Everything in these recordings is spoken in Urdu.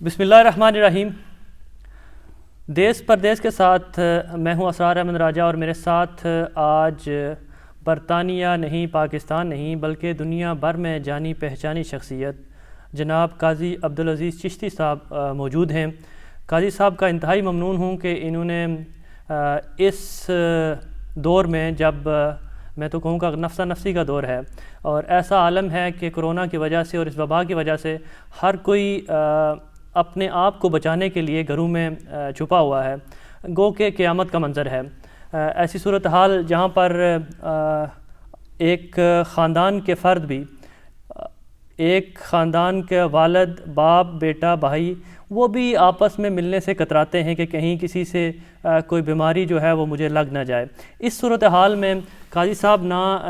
بسم اللہ الرحمن الرحیم۔ دیس پردیس کے ساتھ میں ہوں اسرار احمد راجہ، اور میرے ساتھ آج برطانیہ نہیں، پاکستان نہیں، بلکہ دنیا بھر میں جانی پہچانی شخصیت جناب قاضی عبدالعزیز چشتی صاحب موجود ہیں۔ قاضی صاحب کا انتہائی ممنون ہوں کہ انہوں نے اس دور میں، جب میں تو کہوں گا نفسا نفسی کا دور ہے اور ایسا عالم ہے کہ کرونا کی وجہ سے اور اس وبا کی وجہ سے ہر کوئی اپنے آپ کو بچانے کے لیے گھروں میں چھپا ہوا ہے، گو کہ قیامت کا منظر ہے۔ ایسی صورتحال جہاں پر ایک خاندان کے فرد بھی، ایک خاندان کے والد، باپ، بیٹا، بھائی، وہ بھی آپس میں ملنے سے کتراتے ہیں کہ کہیں کسی سے کوئی بیماری جو ہے وہ مجھے لگ نہ جائے۔ اس صورتحال میں قاضی صاحب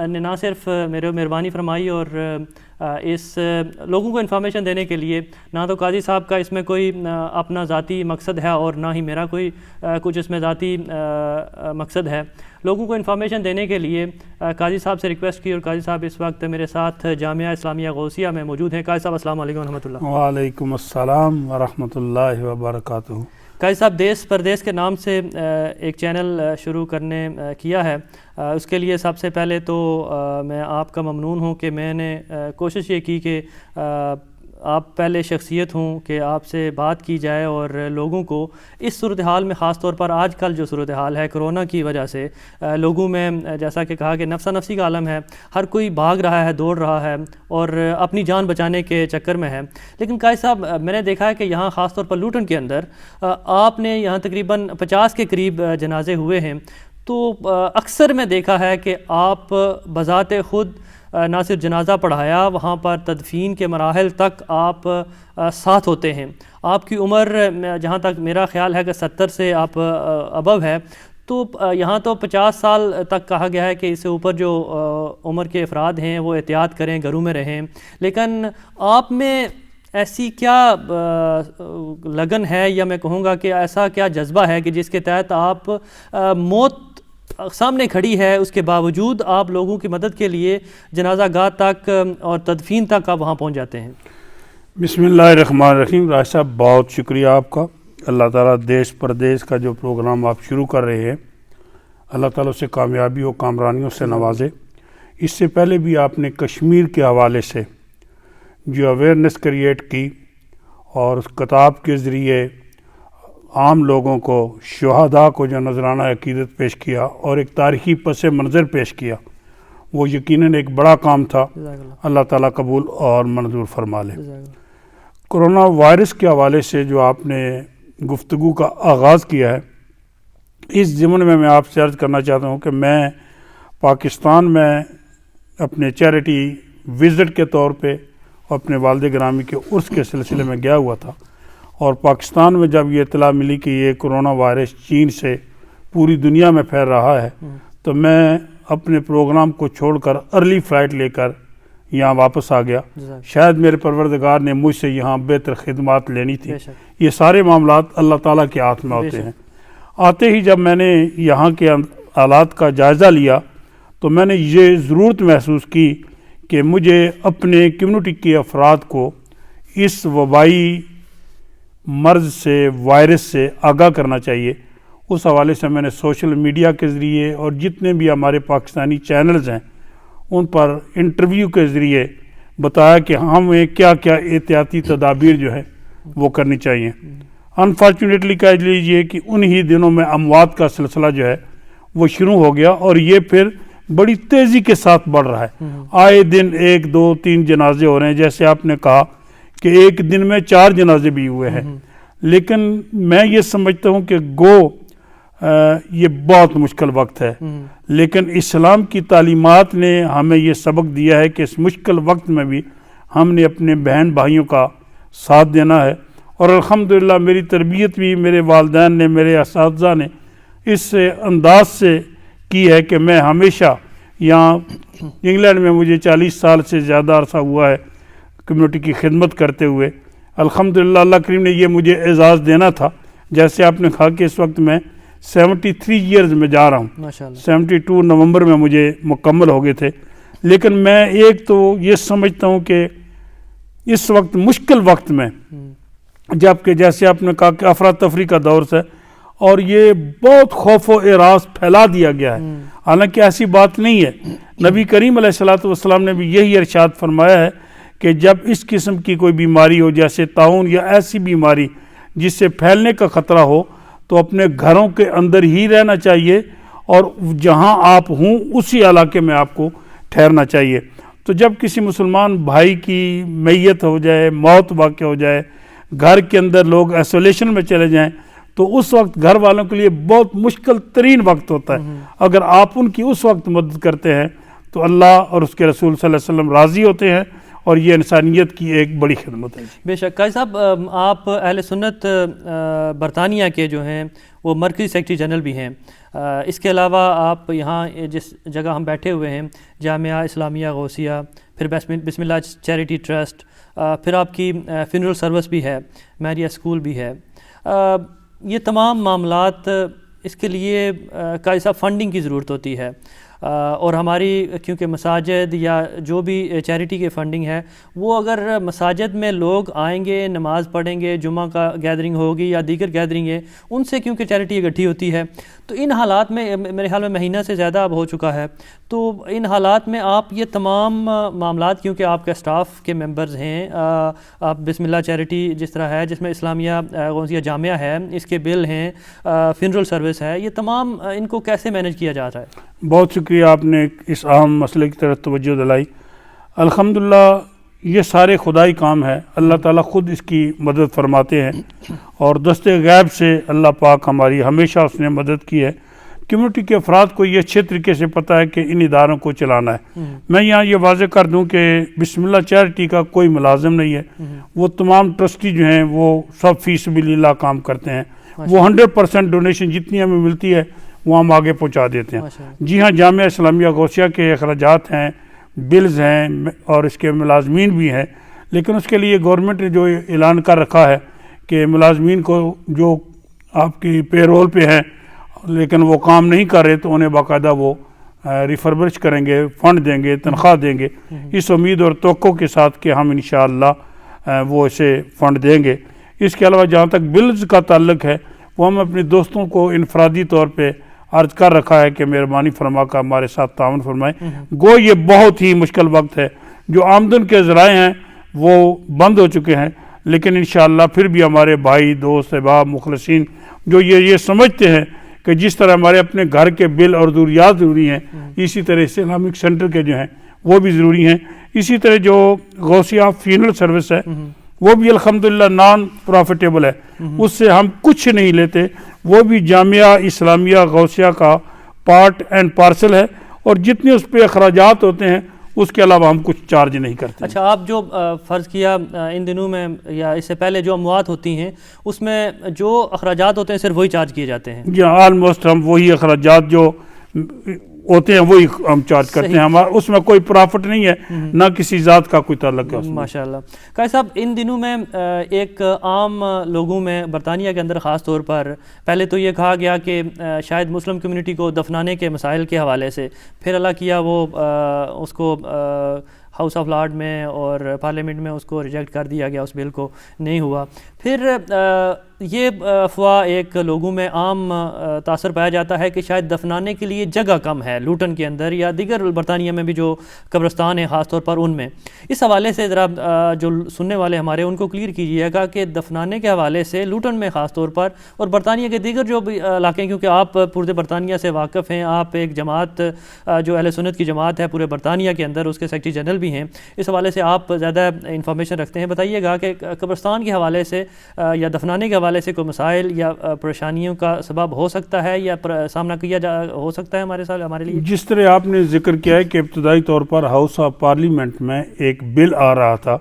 نے نہ صرف میرے مہربانی فرمائی اور اس لوگوں کو انفارمیشن دینے کے لیے، نہ تو قاضی صاحب کا اس میں کوئی اپنا ذاتی مقصد ہے اور نہ ہی میرا کوئی کچھ اس میں ذاتی مقصد ہے، لوگوں کو انفارمیشن دینے کے لیے قاضی صاحب سے ریکویسٹ کی، اور قاضی صاحب اس وقت میرے ساتھ جامعہ اسلامیہ غوثیہ میں موجود ہیں۔ قاضی صاحب السلام علیکم ورحمۃ اللہ۔ وعلیکم السلام ورحمۃ اللہ وبرکاتہ۔ قاضی صاحب دیس پردیس کے نام سے ایک چینل شروع کرنے کیا ہے، اس کے لیے سب سے پہلے تو میں آپ کا ممنون ہوں کہ میں نے کوشش یہ کی کہ آپ پہلے شخصیت ہوں کہ آپ سے بات کی جائے اور لوگوں کو اس صورتحال میں، خاص طور پر آج کل جو صورتحال ہے کرونا کی وجہ سے، لوگوں میں جیسا کہ کہا کہ نفسا نفسی کا عالم ہے، ہر کوئی بھاگ رہا ہے، دوڑ رہا ہے اور اپنی جان بچانے کے چکر میں ہے۔ لیکن قاضی صاحب میں نے دیکھا ہے کہ یہاں خاص طور پر لوٹن کے اندر آپ نے یہاں تقریباً 50 کے قریب جنازے ہوئے ہیں، تو اکثر میں دیکھا ہے کہ آپ بذات خود نہ صرف جنازہ پڑھایا، وہاں پر تدفین کے مراحل تک آپ ساتھ ہوتے ہیں۔ آپ کی عمر جہاں تک میرا خیال ہے کہ 70 سے آپ ابو ہے، تو یہاں تو 50 سال تک کہا گیا ہے کہ اس سے اوپر جو عمر کے افراد ہیں وہ احتیاط کریں، گھروں میں رہیں، لیکن آپ میں ایسی کیا لگن ہے، یا میں کہوں گا کہ ایسا کیا جذبہ ہے کہ جس کے تحت آپ موت سامنے کھڑی ہے، اس کے باوجود آپ لوگوں کی مدد کے لیے جنازہ گاہ تک اور تدفین تک آپ وہاں پہنچ جاتے ہیں؟ بسم اللہ الرحمن الرحیم۔ راج صاحب بہت شکریہ آپ کا۔ اللہ تعالیٰ دیش پردیس کا جو پروگرام آپ شروع کر رہے ہیں، اللہ تعالیٰ سے کامیابی و کامرانیوں سے نوازے۔ اس سے پہلے بھی آپ نے کشمیر کے حوالے سے جو اویئرنیس کریٹ کی اور اس کتاب کے ذریعے عام لوگوں کو، شہداء کو جو نذرانہ عقیدت پیش کیا اور ایک تاریخی پس منظر پیش کیا، وہ یقیناً ایک بڑا کام تھا۔ اللہ تعالیٰ قبول اور منظور فرما لے۔ کرونا وائرس کے حوالے سے جو آپ نے گفتگو کا آغاز کیا ہے، اس ضمن میں آپ سے عرض کرنا چاہتا ہوں کہ میں پاکستان میں اپنے چیریٹی وزٹ کے طور پہ اپنے والد گرامی کے عرس کے سلسلے میں گیا ہوا تھا، اور پاکستان میں جب یہ اطلاع ملی کہ یہ کرونا وائرس چین سے پوری دنیا میں پھیل رہا ہے، تو میں اپنے پروگرام کو چھوڑ کر ارلی فلائٹ لے کر یہاں واپس آ گیا۔ شاید میرے پروردگار نے مجھ سے یہاں بہتر خدمات لینی تھی۔ یہ سارے معاملات اللہ تعالیٰ کے ہاتھ میں ہوتے ہیں۔ آتے ہی جب میں نے یہاں کے حالات کا جائزہ لیا، تو میں نے یہ ضرورت محسوس کی کہ مجھے اپنے کمیونٹی کے افراد کو اس وبائی مرض سے، وائرس سے آگاہ کرنا چاہیے۔ اس حوالے سے میں نے سوشل میڈیا کے ذریعے اور جتنے بھی ہمارے پاکستانی چینلز ہیں ان پر انٹرویو کے ذریعے بتایا کہ ہمیں کیا کیا احتیاطی تدابیر جو ہے وہ کرنی چاہیے۔ انفارچونیٹلی کہہ لیجیے کہ انہی دنوں میں اموات کا سلسلہ جو ہے وہ شروع ہو گیا، اور یہ پھر بڑی تیزی کے ساتھ بڑھ رہا ہے۔ آئے دن 1، 2، 3 جنازے ہو رہے ہیں، جیسے آپ نے کہا کہ ایک دن میں 4 جنازے بھی ہوئے ہیں۔ لیکن میں یہ سمجھتا ہوں کہ یہ بہت مشکل وقت ہے، لیکن اسلام کی تعلیمات نے ہمیں یہ سبق دیا ہے کہ اس مشکل وقت میں بھی ہم نے اپنے بہن بھائیوں کا ساتھ دینا ہے۔ اور الحمدللہ میری تربیت بھی میرے والدین نے، میرے اساتذہ نے اس انداز سے کی ہے کہ میں ہمیشہ یہاں انگلینڈ میں مجھے 40 سال سے زیادہ عرصہ ہوا ہے کمیونٹی کی خدمت کرتے ہوئے۔ الحمدللہ اللہ کریم نے یہ مجھے اعزاز دینا تھا، جیسے آپ نے کہا کہ اس وقت میں 73 ایئرز میں جا رہا ہوں۔ 72 نومبر میں مجھے مکمل ہو گئے تھے۔ لیکن میں ایک تو یہ سمجھتا ہوں کہ اس وقت مشکل وقت میں جبکہ جیسے آپ نے کہا کہ افراتفری کا دور ہے اور یہ بہت خوف و اعراض پھیلا دیا گیا ہے، حالانکہ ایسی بات نہیں ہے۔ نبی کریم علیہ الصلوۃ والسلام نے بھی یہی ارشاد فرمایا ہے کہ جب اس قسم کی کوئی بیماری ہو جیسے طاعون یا ایسی بیماری جس سے پھیلنے کا خطرہ ہو تو اپنے گھروں کے اندر ہی رہنا چاہیے اور جہاں آپ ہوں اسی علاقے میں آپ کو ٹھہرنا چاہیے۔ تو جب کسی مسلمان بھائی کی میت ہو جائے، موت واقع ہو جائے، گھر کے اندر لوگ ایسولیشن میں چلے جائیں تو اس وقت گھر والوں کے لیے بہت مشکل ترین وقت ہوتا ہے۔ اگر آپ ان کی اس وقت مدد کرتے ہیں تو اللہ اور اس کے رسول صلی اللہ علیہ وسلم راضی ہوتے ہیں، اور یہ انسانیت کی ایک بڑی خدمت ہے۔ بے شک قاضی صاحب، آپ اہل سنت برطانیہ کے جو ہیں وہ مرکزی سیکرٹری جنرل بھی ہیں، اس کے علاوہ آپ یہاں جس جگہ ہم بیٹھے ہوئے ہیں جامعہ اسلامیہ غوثیہ، پھر بسم اللہ چیریٹی ٹرسٹ، پھر آپ کی فنرل سروس بھی ہے، میریا اسکول بھی ہے، یہ تمام معاملات اس کے لیے قاضی صاحب فنڈنگ کی ضرورت ہوتی ہے، اور ہماری کیونکہ مساجد یا جو بھی چیریٹی کے فنڈنگ ہے وہ اگر مساجد میں لوگ آئیں گے، نماز پڑھیں گے، جمعہ کا گیدرنگ ہوگی یا دیگر گیدرنگیں، ان سے کیونکہ چیریٹی اکٹھی ہوتی ہے، تو ان حالات میں میرے خیال میں مہینہ سے زیادہ اب ہو چکا ہے، تو ان حالات میں آپ یہ تمام معاملات، کیونکہ آپ کے اسٹاف کے ممبرز ہیں، آپ بسم اللہ چیریٹی جس طرح ہے جس میں اسلامیہ غوثیہ جامعہ ہے، اس کے بل ہیں، فنرل سروس ہے، یہ تمام ان کو کیسے مینیج کیا جا رہا ہے؟ بہت شکریہ، آپ نے اس اہم مسئلے کی طرف توجہ دلائی۔ الحمدللہ یہ سارے خدائی کام ہے، اللہ تعالیٰ خود اس کی مدد فرماتے ہیں، اور دست غیب سے اللہ پاک ہماری ہمیشہ اس نے مدد کی ہے۔ کمیونٹی کے افراد کو یہ اچھے طریقے سے پتہ ہے کہ ان اداروں کو چلانا ہے۔ میں یہاں یہ واضح کر دوں کہ بسم اللہ چیریٹی کا کوئی ملازم نہیں ہے، وہ تمام ٹرسٹی جو ہیں وہ سب فی سبیل اللہ کام کرتے ہیں، وہ 100% ڈونیشن جتنی ہمیں ملتی ہے وہ ہم آگے پہنچا دیتے ہیں۔ جی ہاں، جامعہ اسلامیہ غوثیہ کے اخراجات ہیں، بلز ہیں اور اس کے ملازمین بھی ہیں، لیکن اس کے لیے گورنمنٹ نے جو اعلان کر رکھا ہے کہ ملازمین کو جو آپ کی پے رول پہ ہیں لیکن وہ کام نہیں کر رہے تو انہیں باقاعدہ وہ ریفربش کریں گے، فنڈ دیں گے، تنخواہ دیں گے، اس امید اور توقع کے ساتھ کہ ہم انشاءاللہ وہ اسے فنڈ دیں گے۔ اس کے علاوہ جہاں تک بلز کا تعلق ہے وہ ہم اپنے دوستوں کو انفرادی طور پہ عرض کر رکھا ہے کہ مہربانی فرما کر ہمارے ساتھ تعاون فرمائیں۔ گو یہ بہت ہی مشکل وقت ہے، جو آمدن کے ذرائع ہیں وہ بند ہو چکے ہیں، لیکن انشاءاللہ پھر بھی ہمارے بھائی، دوست، احباب، مخلصین جو یہ سمجھتے ہیں کہ جس طرح ہمارے اپنے گھر کے بل اور ضروریات ضروری ہیں، اسی طرح اسلامک سینٹر کے جو ہیں وہ بھی ضروری ہیں، اسی طرح جو غوثیہ فینرل سروس ہے وہ بھی الحمدللہ نان پروفیٹیبل ہے، اس سے ہم کچھ نہیں لیتے، وہ بھی جامعہ اسلامیہ غوثیہ کا پارٹ اینڈ پارسل ہے، اور جتنے اس پہ اخراجات ہوتے ہیں اس کے علاوہ ہم کچھ چارج نہیں کرتے۔ اچھا، آپ جو فرض کیا ان دنوں میں یا اس سے پہلے جو اموات ہوتی ہیں اس میں جو اخراجات ہوتے ہیں صرف وہی چارج کیے جاتے ہیں؟ جی، آلموسٹ ہم وہی اخراجات جو ہوتے ہیں وہی ہم چارج کرتے ہیں، ہمارا اس میں کوئی پرافٹ نہیں ہے، نہ کسی ذات کا کوئی تعلق ہے۔ ماشاءاللہ۔ قاضی صاحب، ان دنوں میں ایک عام لوگوں میں برطانیہ کے اندر خاص طور پر پہلے تو یہ کہا گیا کہ شاید مسلم کمیونٹی کو دفنانے کے مسائل کے حوالے سے، پھر اللہ کیا وہ اس کو ہاؤس آف لارڈ میں اور پارلیمنٹ میں اس کو ریجیکٹ کر دیا گیا، اس بل کو نہیں ہوا۔ پھر یہ افواہ ایک لوگوں میں عام تاثر پایا جاتا ہے کہ شاید دفنانے کے لیے جگہ کم ہے لوٹن کے اندر یا دیگر برطانیہ میں بھی جو قبرستان ہیں خاص طور پر ان میں۔ اس حوالے سے ذرا جو سننے والے ہمارے ان کو کلیئر کیجیے گا کہ دفنانے کے حوالے سے لوٹن میں خاص طور پر اور برطانیہ کے دیگر جو بھی علاقے، کیونکہ آپ پورے برطانیہ سے واقف ہیں، آپ ایک جماعت جو اہل سنت کی جماعت ہے پورے برطانیہ کے اندر، اس کے سیکرٹری جنرل بھی ہیں، اس حوالے سے آپ زیادہ انفارمیشن رکھتے ہیں، بتائیے گا کہ قبرستان کے حوالے سے یا دفنانے کے حوالے سے کوئی مسائل یا پریشانیوں کا سبب ہو سکتا ہے یا سامنا کیا ہو سکتا ہے ہمارے لیے؟ جس طرح آپ نے ذکر کیا ہے کہ ابتدائی طور پر ہاؤس آف پارلیمنٹ میں ایک بل آ رہا تھا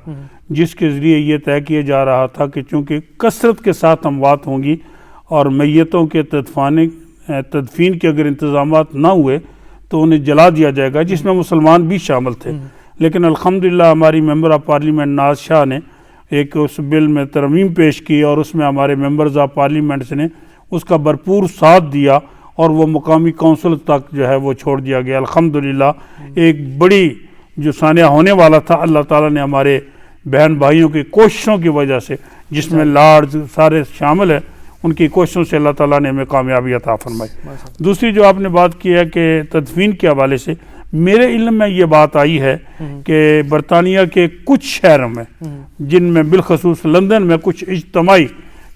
جس کے ذریعے یہ طے کیا جا رہا تھا کہ چونکہ کثرت کے ساتھ اموات ہوں گی اور میتوں کے تدفین کے اگر انتظامات نہ ہوئے تو انہیں جلا دیا جائے گا، جس میں مسلمان بھی شامل تھے، لیکن الحمدللہ ہماری ممبر آف پارلیمنٹ ناز شاہ نے ایک اس بل میں ترمیم پیش کی اور اس میں ہمارے ممبرز آف پارلیمنٹس نے اس کا بھرپور ساتھ دیا اور وہ مقامی کونسل تک جو ہے وہ چھوڑ دیا گیا۔ الحمدللہ ایک بڑی جو سانحہ ہونے والا تھا، اللہ تعالیٰ نے ہمارے بہن بھائیوں کی کوششوں کی وجہ سے، جس میں لارڈ سارے شامل ہیں، ان کی کوششوں سے اللہ تعالیٰ نے ہمیں کامیابی عطا فرمائی۔ دوسری جو آپ نے بات کی ہے کہ تدفین کے حوالے سے، میرے علم میں یہ بات آئی ہے کہ برطانیہ کے کچھ شہروں میں، جن میں بالخصوص لندن میں کچھ اجتماعی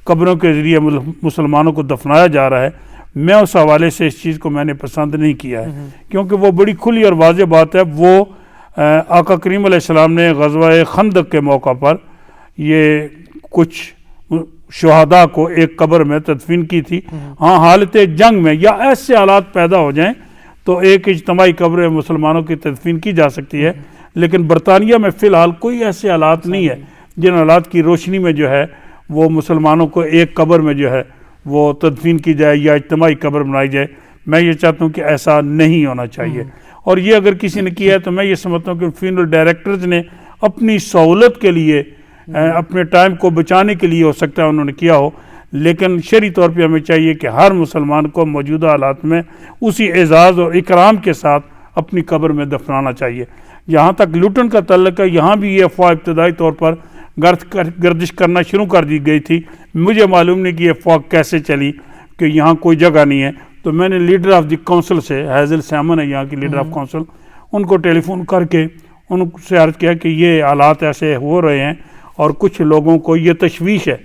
قبروں کے ذریعے مسلمانوں کو دفنایا جا رہا ہے، میں اس حوالے سے اس چیز کو میں نے پسند نہیں کیا ہے، کیونکہ وہ بڑی کھلی اور واضح بات ہے۔ وہ آقا کریم علیہ السلام نے غزوہ خندق کے موقع پر یہ کچھ شہداء کو ایک قبر میں تدفین کی تھی۔ ہاں، حالت جنگ میں یا ایسے حالات پیدا ہو جائیں تو ایک اجتماعی قبر مسلمانوں کی تدفین کی جا سکتی ہے، لیکن برطانیہ میں فی الحال کوئی ایسے حالات نہیں ہے جن حالات کی روشنی میں جو ہے وہ مسلمانوں کو ایک قبر میں جو ہے وہ تدفین کی جائے یا اجتماعی قبر بنائی جائے۔ میں یہ چاہتا ہوں کہ ایسا نہیں ہونا چاہیے، اور یہ اگر کسی نے کیا ہے تو میں یہ سمجھتا ہوں کہ فینرل ڈائریکٹرز نے اپنی سہولت کے لیے، اپنے ٹائم کو بچانے کے لیے ہو سکتا ہے انہوں نے کیا ہو، لیکن شرعی طور پہ ہمیں چاہیے کہ ہر مسلمان کو موجودہ حالات میں اسی اعزاز اور اکرام کے ساتھ اپنی قبر میں دفنانا چاہیے۔ جہاں تک لوٹن کا تعلق ہے، یہاں بھی یہ افواہ ابتدائی طور پر گردش کرنا شروع کر دی گئی تھی۔ مجھے معلوم نہیں کہ یہ افواہ کیسے چلی کہ یہاں کوئی جگہ نہیں ہے، تو میں نے لیڈر آف دی کونسل سے، ہیزل سیمن ہے یہاں کی لیڈر آف کونسل، ان کو ٹیلی فون کر کے ان سے عرض کیا کہ یہ حالات ایسے ہو رہے ہیں اور کچھ لوگوں کو یہ تشویش ہے،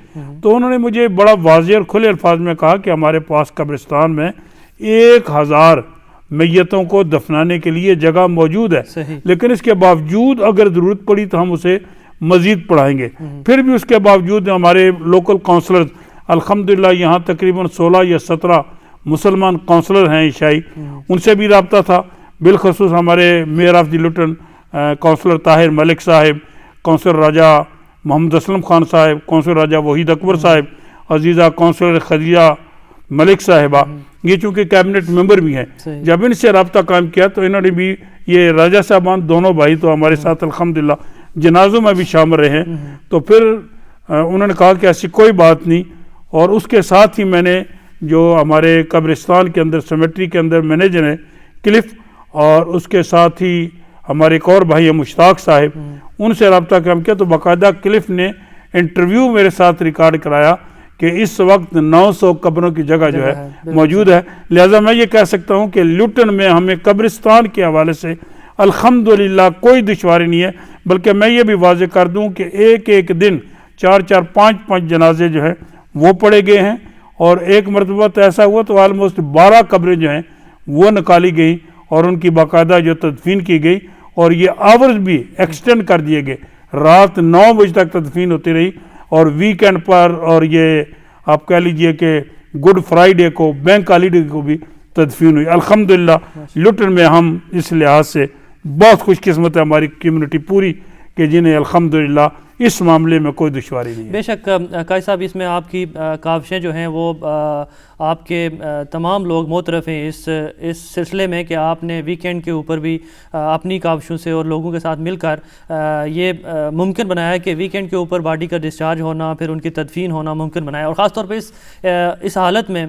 تو انہوں نے مجھے بڑا واضح اور کھلے الفاظ میں کہا کہ ہمارے پاس قبرستان میں 1000 میتوں کو دفنانے کے لیے جگہ موجود ہے، لیکن اس کے باوجود اگر ضرورت پڑی تو ہم اسے مزید پڑھائیں گے۔ پھر بھی اس کے باوجود ہمارے لوکل کونسلرز، الحمدللہ یہاں تقریباً 16 یا 17 مسلمان کونسلر ہیں عیسائی، ان سے بھی رابطہ تھا، بالخصوص ہمارے mayor of the Luton councillor Tahir Malik Sahib, councillor Raja Muhammad Aslam Khan Sahib, councillor راجہ وحید اکبر صاحب، عزیزہ کونسلر خدیجہ ملک صاحبہ، یہ چونکہ کیبنٹ ممبر بھی ہیں۔ جب ان سے رابطہ قائم کیا تو انہوں نے بھی، یہ راجہ صاحبان دونوں بھائی تو ہمارے ساتھ الحمدللہ جنازوں میں بھی شامل رہے ہیں، تو پھر انہوں نے کہا کہ ایسی کوئی بات نہیں، اور اس کے ساتھ ہی میں نے جو ہمارے قبرستان کے اندر سیمیٹری کے اندر مینیجر ہیں کلف، اور اس کے ساتھ ہی ہمارے ایک اور بھائی ہیں مشتاق صاحب، ان سے رابطہ قائم کیا، تو باقاعدہ کلف نے انٹرویو میرے ساتھ ریکارڈ کرایا کہ اس وقت 900 قبروں کی جگہ جو ہے موجود ہے۔ لہٰذا میں یہ کہہ سکتا ہوں کہ لوٹن میں ہمیں قبرستان کے حوالے سے الحمدللہ کوئی دشواری نہیں ہے، بلکہ میں یہ بھی واضح کر دوں کہ ایک دن 4 5 جنازے جو ہیں وہ پڑے گئے ہیں، اور ایک مرتبہ تو ایسا ہوا تو آلموسٹ 12 قبریں جو ہیں وہ نکالی گئیں اور ان کی باقاعدہ جو تدفین کی گئی، اور یہ آورز بھی ایکسٹینڈ کر دیے گئے، رات 9 بجے تک تدفین ہوتی رہی، اور ویکینڈ پر اور یہ آپ کہہ لیجئے کہ گڈ فرائیڈے کو، بینک ہالیڈے کو بھی تدفین ہوئی۔ الحمدللہ لوٹن میں ہم اس لحاظ سے بہت خوش قسمت ہے ہماری کمیونٹی پوری کہ جنہیں الحمدللہ اس معاملے میں کوئی دشواری نہیں ہے۔ بے شک قائد صاحب، اس میں آپ کی کاوشیں جو ہیں وہ آپ کے تمام لوگ معترف ہیں اس سلسلے میں کہ آپ نے ویکینڈ کے اوپر بھی اپنی کاوشوں سے اور لوگوں کے ساتھ مل کر یہ ممکن بنایا ہے کہ ویکینڈ کے اوپر باڈی کا ڈسچارج ہونا، پھر ان کی تدفین ہونا ممکن بنایا، اور خاص طور پہ اس حالت میں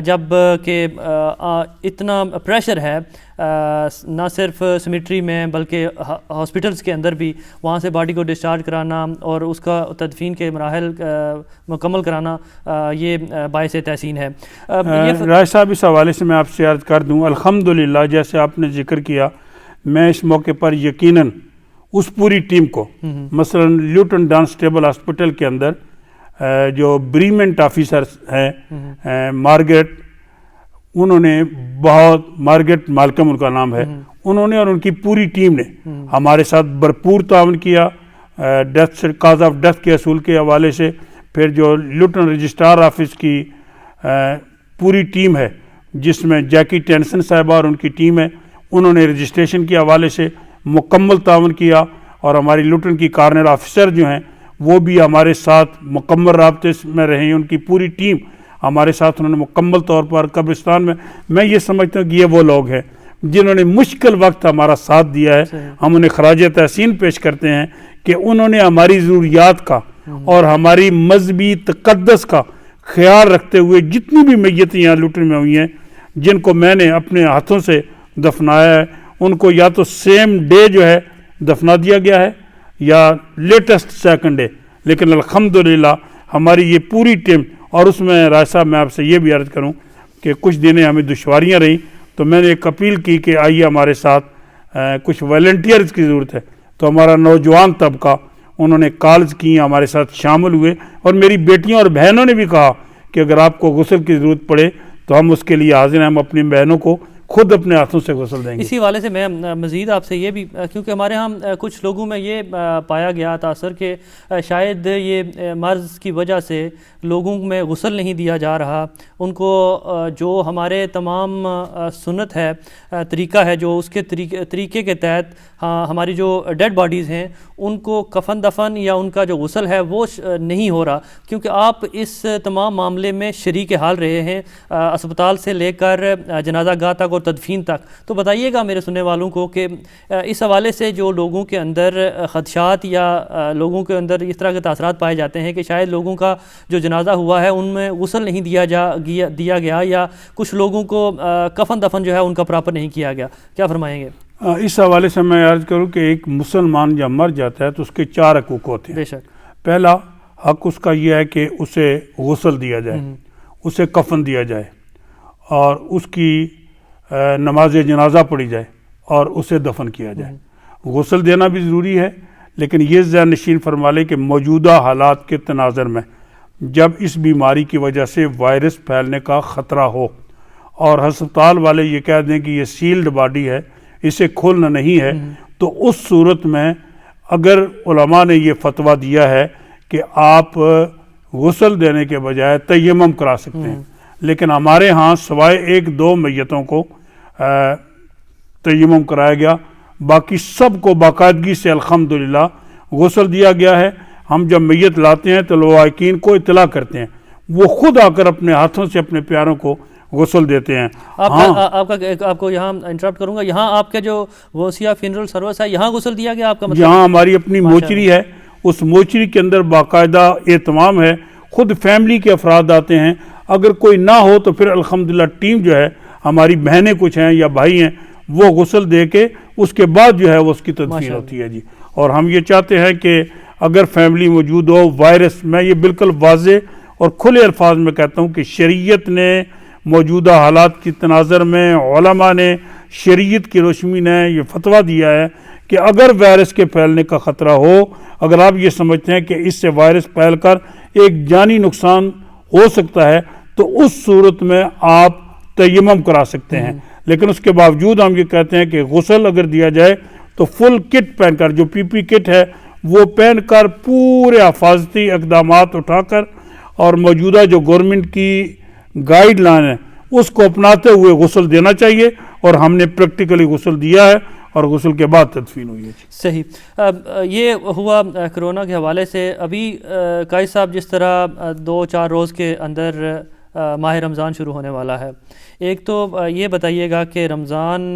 جب کہ اتنا پریشر ہے نہ صرف سیمیٹری میں بلکہ ہاسپٹلس کے اندر بھی، وہاں سے باڈی کو ڈسچارج کرانا اور اس کا تدفین کے مراحل مکمل کرانا، یہ باعث تحسین ہے۔ راج صاحب، اس حوالے سے میں آپ سے عرض کر دوں، الحمدللہ جیسے آپ نے ذکر کیا، میں اس موقع پر یقیناً اس پوری ٹیم کو، مثلا لیوٹن ڈانسٹیبل ہاسپٹل کے اندر جو بریمنٹ آفیسر ہیں مارگریٹ، انہوں نے بہت، مارگریٹ مالکم ان کا نام ہے، انہوں نے اور ان کی پوری ٹیم نے ہمارے ساتھ بھرپور تعاون کیا، ڈیتھ، کاز آف ڈیتھ کے اصول کے حوالے سے۔ پھر جو لوٹن رجسٹرار آفس کی پوری ٹیم ہے جس میں جیکی ٹینسن صاحبہ اور ان کی ٹیم ہے، انہوں نے رجسٹریشن کے حوالے سے مکمل تعاون کیا، اور ہماری لوٹن کی کارنر آفیسر جو ہیں وہ بھی ہمارے ساتھ مکمل رابطے میں رہے ہیں، ان کی پوری ٹیم ہمارے ساتھ، انہوں نے مکمل طور پر قبرستان میں یہ سمجھتا ہوں کہ یہ وہ لوگ ہیں جنہوں نے مشکل وقت ہمارا ساتھ دیا ہے۔ ہم انہیں خراج تحسین پیش کرتے ہیں کہ انہوں نے ہماری ضروریات کا اور ہماری مذہبی تقدس کا خیال رکھتے ہوئے جتنی بھی میتیں یہاں لوٹن میں ہوئی ہیں، جن کو میں نے اپنے ہاتھوں سے دفنایا ہے، ان کو یا تو سیم ڈے جو ہے دفنا دیا گیا ہے، یا لیٹسٹ سیکنڈ ڈے، لیکن الحمدللہ ہماری یہ پوری ٹیم، اور اس میں راج صاحب میں آپ سے یہ بھی عرض کروں کہ کچھ دنیں ہمیں دشواریاں رہیں، تو میں نے ایک اپیل کی کہ آئیے ہمارے ساتھ کچھ والنٹیئرز کی ضرورت ہے، تو ہمارا نوجوان طبقہ انہوں نے کالز کی، ہمارے ساتھ شامل ہوئے، اور میری بیٹیاں اور بہنوں نے بھی کہا کہ اگر آپ کو غسل کی ضرورت پڑے تو ہم اس کے لیے حاضر ہیں، ہم اپنی بہنوں کو خود اپنے ہاتھوں سے غسل دیں گے۔ اسی حوالے سے میں مزید آپ سے یہ بھی، کیونکہ ہمارے ہاں کچھ لوگوں میں یہ پایا گیا تاثر کہ شاید یہ مرض کی وجہ سے لوگوں میں غسل نہیں دیا جا رہا، ان کو جو ہمارے تمام سنت ہے، طریقہ ہے، جو اس کے طریقے کے تحت ہماری جو ڈیڈ باڈیز ہیں ان کو کفن دفن یا ان کا جو غسل ہے وہ نہیں ہو رہا، کیونکہ آپ اس تمام معاملے میں شریک حال رہے ہیں، اسپتال سے لے کر جنازہ گاہ تک اور تدفین تک۔ تو بتائیے گا میرے سننے والوں کو کہ اس حوالے سے جو لوگوں کے اندر خدشات یا لوگوں کے اندر اس طرح کے تاثرات پائے جاتے ہیں کہ شاید لوگوں کا جو جنازہ ہوا ہے ان میں غسل نہیں دیا گیا یا کچھ لوگوں کو کفن دفن جو ہے ان کا پراپر نہیں کیا گیا، کیا فرمائیں گے؟ اس حوالے سے میں عرض کروں کہ ایک مسلمان جب مر جاتا ہے تو اس کے 4 حقوق ہوتے ہیں۔ بے شک۔ پہلا حق اس کا یہ ہے کہ اسے غسل دیا جائے، اسے کفن دیا جائے، اور اس کی نماز جنازہ پڑھی جائے، اور اسے دفن کیا جائے۔ غسل دینا بھی ضروری ہے، لیکن یہ ذہن نشین فرما لیں کہ موجودہ حالات کے تناظر میں جب اس بیماری کی وجہ سے وائرس پھیلنے کا خطرہ ہو اور ہسپتال والے یہ کہہ دیں کہ یہ سیلڈ باڈی ہے، اسے کھولنا نہیں ہے، تو اس صورت میں اگر علماء نے یہ فتویٰ دیا ہے کہ آپ غسل دینے کے بجائے تیمم کرا سکتے ہیں، لیکن ہمارے ہاں سوائے 1-2 میتوں کو تیمم کرایا گیا، باقی سب کو باقاعدگی سے الحمدللہ غسل دیا گیا ہے۔ ہم جب میت لاتے ہیں تو لواحقین کو اطلاع کرتے ہیں، وہ خود آ کر اپنے ہاتھوں سے اپنے پیاروں کو غسل دیتے ہیں۔ آپ کو یہاں انٹرپٹ کروں گا، یہاں آپ کے جو غوثیہ فینرل سروس ہے یہاں غسل دیا گیا آپ کا مطلب؟ یہاں ہماری اپنی موچری ہے، اس موچری کے اندر باقاعدہ اہتمام ہے، خود فیملی کے افراد آتے ہیں، اگر کوئی نہ ہو تو پھر الحمدللہ ٹیم جو ہے، ہماری بہنیں کچھ ہیں یا بھائی ہیں، وہ غسل دے کے اس کے بعد جو ہے وہ اس کی تدفین ہوتی ہے جی۔ اور ہم یہ چاہتے ہیں کہ اگر فیملی موجود ہو، وائرس، میں یہ بالکل واضح اور کھلے الفاظ میں کہتا ہوں کہ شریعت نے موجودہ حالات کی تناظر میں، علماء نے شریعت کی روشنی نے یہ فتویٰ دیا ہے کہ اگر وائرس کے پھیلنے کا خطرہ ہو، اگر آپ یہ سمجھتے ہیں کہ اس سے وائرس پھیل کر ایک جانی نقصان ہو سکتا ہے تو اس صورت میں آپ تیمم کرا سکتے ہیں، لیکن اس کے باوجود ہم یہ کہتے ہیں کہ غسل اگر دیا جائے تو فل کٹ پہن کر، جو پی کٹ ہے وہ پہن کر، پورے حفاظتی اقدامات اٹھا کر، اور موجودہ جو گورنمنٹ کی گائیڈ لائن ہے اس کو اپناتے ہوئے غسل دینا چاہیے، اور ہم نے پریکٹیکلی غسل دیا ہے اور غسل کے بعد تدفین ہوئی ہے۔ صحیح۔ یہ ہوا کرونا کے حوالے سے۔ ابھی قائد صاحب جس طرح 2-4 روز کے اندر ماہ رمضان شروع ہونے والا ہے، ایک تو یہ بتائیے گا کہ رمضان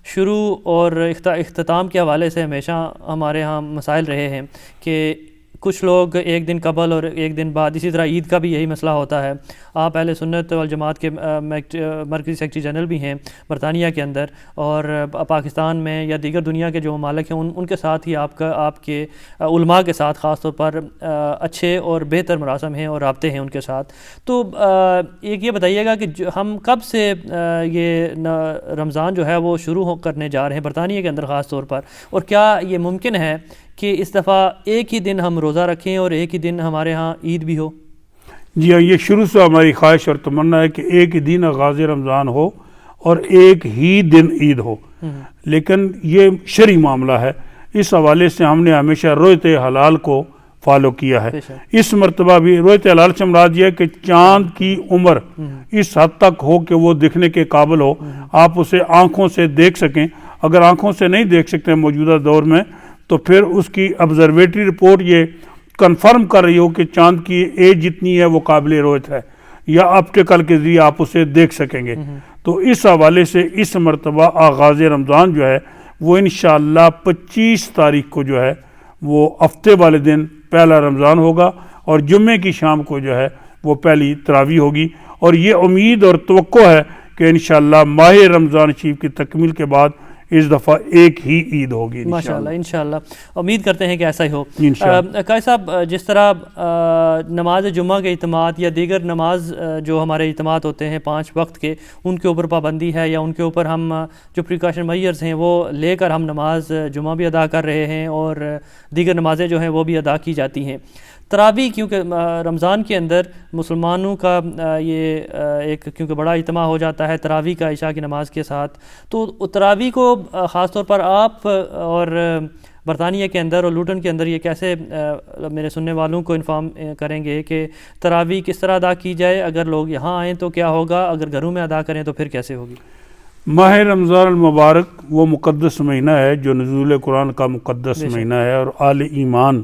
شروع اور اختتام کے حوالے سے ہمیشہ ہمارے ہاں مسائل رہے ہیں کہ کچھ لوگ ایک دن قبل اور ایک دن بعد، اسی طرح عید کا بھی یہی مسئلہ ہوتا ہے۔ آپ اہل سنت والجماعت کے مرکزی سیکرٹری جنرل بھی ہیں برطانیہ کے اندر، اور پاکستان میں یا دیگر دنیا کے جو ممالک ہیں ان کے ساتھ ہی آپ کے علماء کے ساتھ خاص طور پر اچھے اور بہتر مراسم ہیں اور رابطے ہیں ان کے ساتھ۔ تو ایک یہ بتائیے گا کہ ہم کب سے یہ رمضان جو ہے وہ شروع کرنے جا رہے ہیں برطانیہ کے اندر خاص طور پر، اور کیا یہ ممکن ہے کہ اس دفعہ ایک ہی دن ہم روزہ رکھیں اور ایک ہی دن ہمارے ہاں عید بھی ہو؟ جی ہاں، یہ شروع سے ہماری خواہش اور تمنا ہے کہ ایک ہی دن آغاز رمضان ہو اور ایک ہی دن عید ہو، لیکن یہ شرعی معاملہ ہے، اس حوالے سے ہم نے ہمیشہ رویت حلال کو فالو کیا ہے۔ اس مرتبہ بھی رویت حلال سے مراد یہ ہے کہ چاند کی عمر اس حد تک ہو کہ وہ دکھنے کے قابل ہو، آپ اسے آنکھوں سے دیکھ سکیں۔ اگر آنکھوں سے نہیں دیکھ سکتے موجودہ دور میں تو پھر اس کی آبزرویٹری رپورٹ یہ کنفرم کر رہی ہو کہ چاند کی ایج جتنی ہے وہ قابل رویت ہے، یا آپٹیکل کے ذریعے آپ اسے دیکھ سکیں گے۔ تو اس حوالے سے اس مرتبہ آغاز رمضان جو ہے وہ انشاءاللہ 25 تاریخ کو جو ہے وہ ہفتے والے دن پہلا رمضان ہوگا، اور جمعے کی شام کو جو ہے وہ پہلی تراویح ہوگی، اور یہ امید اور توقع ہے کہ انشاءاللہ ماہ رمضان شریف کی تکمیل کے بعد اس دفعہ ایک ہی عید ہوگی ماشاءاللہ انشاءاللہ امید کرتے ہیں کہ ایسا ہی ہو انشاءاللہ۔ قائد صاحب جس طرح نماز جمعہ کے اجتماعات یا دیگر نماز جو ہمارے اجتماعات ہوتے ہیں 5 وقت کے، ان کے اوپر پابندی ہے یا ان کے اوپر ہم جو پریکاشن میئرز ہیں وہ لے کر ہم نماز جمعہ بھی ادا کر رہے ہیں اور دیگر نمازیں جو ہیں وہ بھی ادا کی جاتی ہیں، تراویح کیونکہ رمضان کے اندر مسلمانوں کا یہ ایک کیونکہ بڑا اجتماع ہو جاتا ہے تراویح کا عشاء کی نماز کے ساتھ، تو تراویح کو خاص طور پر آپ اور برطانیہ کے اندر اور لوٹن کے اندر یہ کیسے میرے سننے والوں کو انفارم کریں گے کہ تراویح کس طرح ادا کی جائے؟ اگر لوگ یہاں آئیں تو کیا ہوگا، اگر گھروں میں ادا کریں تو پھر کیسے ہوگی؟ ماہ رمضان المبارک وہ مقدس مہینہ ہے جو نزول قرآن کا مقدس مہینہ ہے، اور اہل ایمان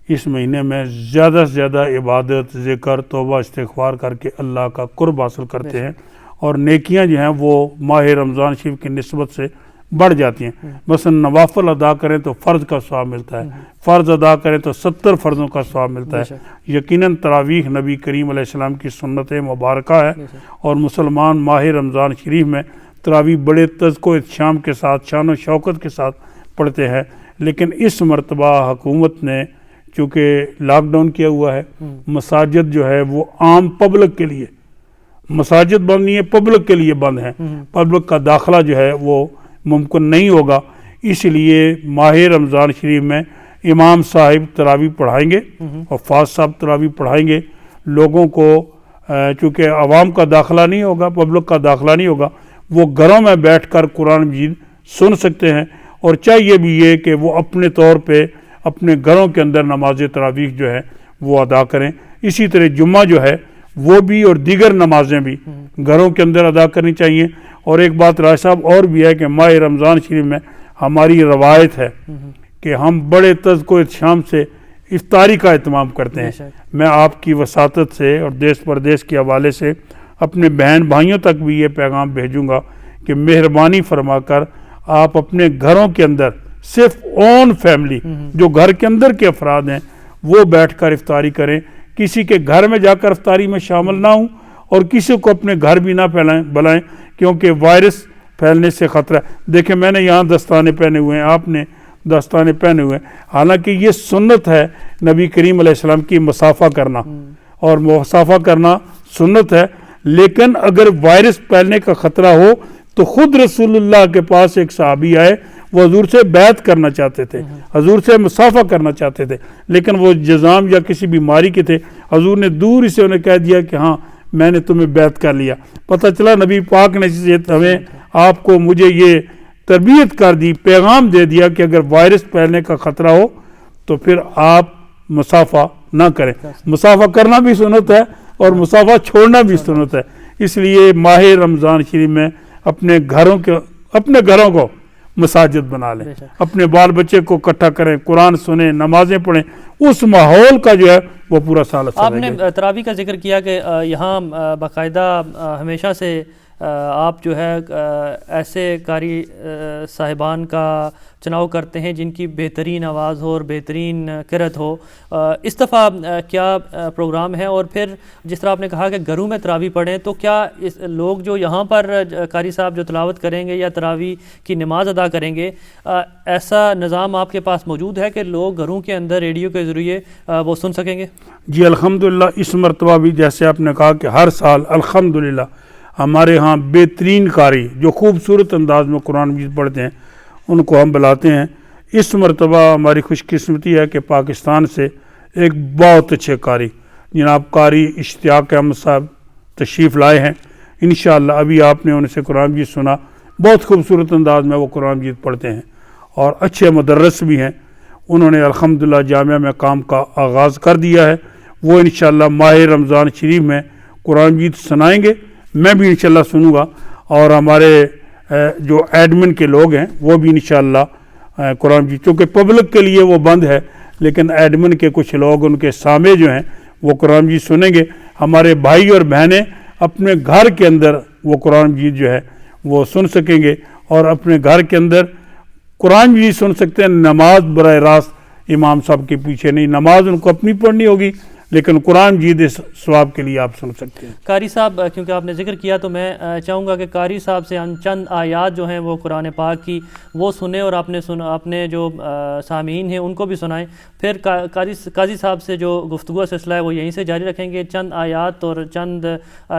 اس مہینے میں زیادہ سے زیادہ عبادت، ذکر، توبہ، استغفار کر کے اللہ کا قرب حاصل کرتے ہیں، اور نیکیاں جو ہیں وہ ماہ رمضان شریف کی نسبت سے بڑھ جاتی ہیں۔ مثلا نوافل ادا کریں تو فرض کا ثواب ملتا ہے، فرض ادا کریں تو 70 فرضوں کا ثواب ملتا ہے۔ یقیناً تراویح نبی کریم علیہ السلام کی سنت مبارکہ ہے، اور مسلمان ماہ رمضان شریف میں تراویح بڑے تذکر و احتشام کے ساتھ، شان و شوکت کے ساتھ پڑھتے ہیں۔ لیکن اس مرتبہ حکومت نے چونکہ لاک ڈاؤن کیا ہوا ہے، مساجد جو ہے وہ عام پبلک کے لیے، مساجد بند نہیں ہے، پبلک کے لیے بند ہیں، پبلک کا داخلہ جو ہے وہ ممکن نہیں ہوگا، اس لیے ماہ رمضان شریف میں امام صاحب تراویح پڑھائیں گے اور فاض صاحب تراویح پڑھائیں گے۔ لوگوں کو چونکہ عوام کا داخلہ نہیں ہوگا، پبلک کا داخلہ نہیں ہوگا، وہ گھروں میں بیٹھ کر قرآن مجید سن سکتے ہیں، اور چاہیے بھی یہ کہ وہ اپنے طور پہ اپنے گھروں کے اندر نماز تراویح جو ہے وہ ادا کریں۔ اسی طرح جمعہ جو ہے وہ بھی اور دیگر نمازیں بھی گھروں کے اندر ادا کرنی چاہیے۔ اور ایک بات راج صاحب اور بھی ہے کہ ماہ رمضان شریف میں ہماری روایت ہے کہ ہم بڑے تذکر و احتشام سے افطاری کا اہتمام کرتے ہیں۔ میں آپ کی وساطت سے اور دیس پردیس کے حوالے سے اپنے بہن بھائیوں تک بھی یہ پیغام بھیجوں گا کہ مہربانی فرما کر آپ اپنے گھروں کے اندر صرف اون فیملی جو گھر کے اندر کے افراد ہیں وہ بیٹھ کر افطاری کریں، کسی کے گھر میں جا کر افطاری میں شامل نہ ہوں، اور کسی کو اپنے گھر بھی نہ بلائیں، کیونکہ وائرس پھیلنے سے خطرہ ہے۔ دیکھیں میں نے یہاں دستانے پہنے ہوئے ہیں، آپ نے دستانے پہنے ہوئے ہیں، حالانکہ یہ سنت ہے نبی کریم علیہ السلام کی مسافہ کرنا، اور مسافہ کرنا سنت ہے، لیکن اگر وائرس پھیلنے کا خطرہ ہو تو خود رسول اللہ کے پاس ایک صحابی آئے، وہ حضور سے بیعت کرنا چاہتے تھے، حضور سے مسافہ کرنا چاہتے تھے، لیکن وہ جزام یا کسی بیماری کے تھے، حضور نے دور سے انہیں کہہ دیا کہ ہاں میں نے تمہیں بیعت کر لیا۔ پتہ چلا نبی پاک نے ہمیں آپ کو مجھے یہ تربیت کر دی، پیغام دے دیا کہ اگر وائرس پھیلنے کا خطرہ ہو تو پھر آپ مسافہ نہ کریں۔ مسافہ کرنا بھی سنت ہے اور مسافہ چھوڑنا بھی سنت ہے، اس لیے ماہ رمضان شریف میں اپنے گھروں کو مساجد بنا لیں، اپنے بال بچے کو اکٹھا کریں، قرآن سنیں، نمازیں پڑھیں، اس ماحول کا جو ہے وہ پورا سال اثر آپ نے تراویح کا ذکر کیا کہ یہاں باقاعدہ ہمیشہ سے آپ جو ہے ایسے قاری صاحبان کا چناؤ کرتے ہیں جن کی بہترین آواز ہو اور بہترین قرأت ہو، اس دفعہ کیا پروگرام ہے؟ اور پھر جس طرح آپ نے کہا کہ گھروں میں تراویح پڑھیں، تو کیا لوگ جو یہاں پر قاری صاحب جو تلاوت کریں گے یا تراویح کی نماز ادا کریں گے، ایسا نظام آپ کے پاس موجود ہے کہ لوگ گھروں کے اندر ریڈیو کے ذریعے وہ سن سکیں گے؟ جی الحمدللہ، اس مرتبہ بھی جیسے آپ نے کہا کہ ہر سال الحمدللہ ہمارے ہاں بہترین قاری جو خوبصورت انداز میں قرآن مجید پڑھتے ہیں ان کو ہم بلاتے ہیں۔ اس مرتبہ ہماری خوش قسمتی ہے کہ پاکستان سے ایک بہت اچھے قاری جناب قاری اشتیاق احمد صاحب تشریف لائے ہیں۔ انشاءاللہ ابھی آپ نے ان سے قرآن مجید سنا، بہت خوبصورت انداز میں وہ قرآن مجید پڑھتے ہیں اور اچھے مدرس بھی ہیں۔ انہوں نے الحمدللہ جامعہ میں کام کا آغاز کر دیا ہے، وہ انشاءاللہ ماہ رمضان شریف میں قرآن مجید سنائیں گے، میں بھی انشاءاللہ سنوں گا، اور ہمارے جو ایڈمن کے لوگ ہیں وہ بھی انشاءاللہ قرآن مجید، چونکہ پبلک کے لیے وہ بند ہے لیکن ایڈمن کے کچھ لوگ ان کے سامع جو ہیں وہ قرآن مجید سنیں گے۔ ہمارے بھائی اور بہنیں اپنے گھر کے اندر وہ قرآن مجید جو ہے وہ سن سکیں گے، اور اپنے گھر کے اندر قرآن مجید سن سکتے ہیں۔ نماز براہ راست امام صاحب کے پیچھے نہیں، نماز ان کو اپنی پڑھنی ہوگی، لیکن قرآن جید ثواب کے لیے آپ سن سکتے ہیں۔ قاری صاحب کیونکہ آپ نے ذکر کیا تو میں چاہوں گا کہ قاری صاحب سے ہم چند آیات جو ہیں وہ قرآن پاک کی وہ سنیں اور اپنے جو سامعین ہیں ان کو بھی سنائیں، پھر قاضی صاحب سے جو گفتگو سلسلہ ہے وہ یہیں سے جاری رکھیں گے۔ چند آیات اور چند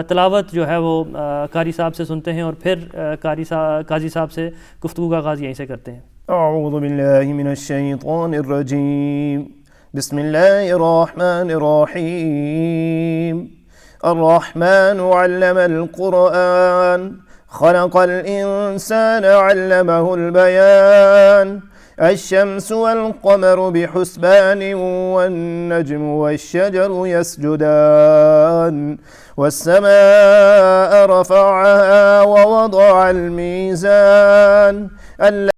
تلاوت جو ہے وہ قاری صاحب سے سنتے ہیں اور پھر قاضی صاحب سے گفتگو کا آغاز یہیں سے کرتے ہیں۔ اعوذ باللہ من الشیطان الرجیم، بسم اللہ الرحمن الرحیم۔ الرحمن علم القرآن، خلق الانسان علمہ البیان، الشمس والقمر بحسبان والنجم والشجر يسجدان، والسماء رفعها ووضع الميزان، ألا